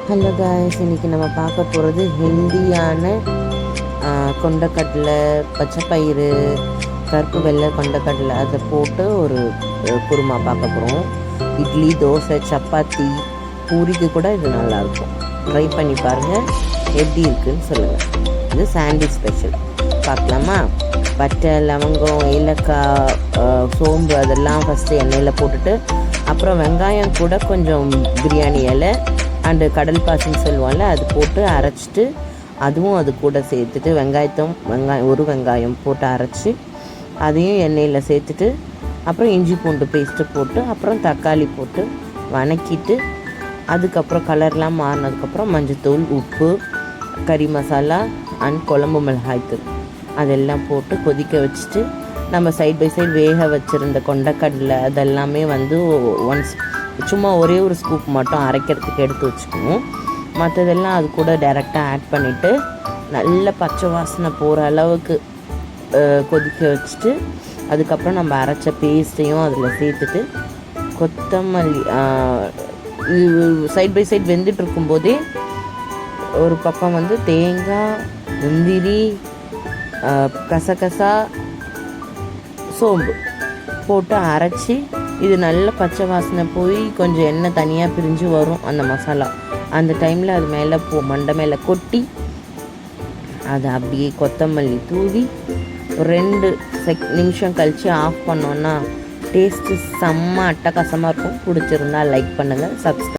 Hello guys, இன்றைக்கி நம்ம பார்க்க போகிறது ஹெல்தியான கொண்டக்கடலை, பச்சைப்பயிறு, கருப்பு வெள்ளை கொண்டக்கடலை அதை போட்டு ஒரு குருமா பார்க்க போகிறோம். இட்லி, தோசை, சப்பாத்தி, பூரிக்கு கூட இது நல்லாயிருக்கும். ட்ரை பண்ணி பாருங்கள், எப்படி இருக்குதுன்னு சொல்லுங்கள். இது சாண்ட்விச் ஸ்பெஷல். பார்க்கலாமா? பட்டை, லவங்கம், ஏலக்காய், சோம்பு அதெல்லாம் ஃபஸ்ட்டு எண்ணெயில் போட்டுட்டு, அப்புறம் வெங்காயம் கூட கொஞ்சம் பிரியாணி இலை அண்டு கடல் பாசின்னு சொல்லுவோம்ல, அது போட்டு அரைச்சிட்டு அதுவும் அது கூட சேர்த்துட்டு ஒரு வெங்காயம் போட்டு அரைச்சி அதையும் எண்ணெயில் சேர்த்துட்டு, அப்புறம் இஞ்சி பூண்டு பேஸ்ட்டு போட்டு, அப்புறம் தக்காளி போட்டு வணக்கிட்டு, அதுக்கப்புறம் கலர்லாம் மாறினதுக்கப்புறம் மஞ்சத்தூள், உப்பு, கறி மசாலா அண்ட் குழம்பு மிளகாய்த்தூள் அதெல்லாம் போட்டு கொதிக்க வச்சுட்டு, நம்ம சைட் பை சைடு வேக வச்சுருந்த கொண்டக்கடலை அதெல்லாமே சும்மா ஒரே ஒரு ஸ்கூப் மட்டும் அரைக்கிறதுக்கு எடுத்து வச்சுக்கணும். மற்றதெல்லாம் அது கூட டைரெக்டாக ஆட் பண்ணிவிட்டு நல்ல பச்சை வாசனை போகிற அளவுக்கு கொதிக்க வச்சுட்டு, அதுக்கப்புறம் நம்ம அரைச்ச பேஸ்ட்டையும் அதில் சேர்த்துட்டு, கொத்தமல்லி சைட் பை சைட் வெந்துட்டு இருக்கும்போதே ஒரு பக்கம் தேங்காய், முந்திரி, கசகசா, சோம்பு போட்டு அரைச்சி, இது நல்ல பச்சை வாசனை போய் கொஞ்சம் எண்ணெய் தனியாக பிரிஞ்சு வரும் அந்த மசாலா. அந்த டைமில் அது மேலே மண்டை மேலே கொட்டி, அதை அப்படியே கொத்தமல்லி தூவி ஒரு 2 நிமிஷம் கழித்து ஆஃப் பண்ணோன்னா டேஸ்ட்டு செம்ம அட்டகாசமாக இருக்கும். பிடிச்சிருந்தா லைக் பண்ணுங்கள், சப்ஸ்கிரைப்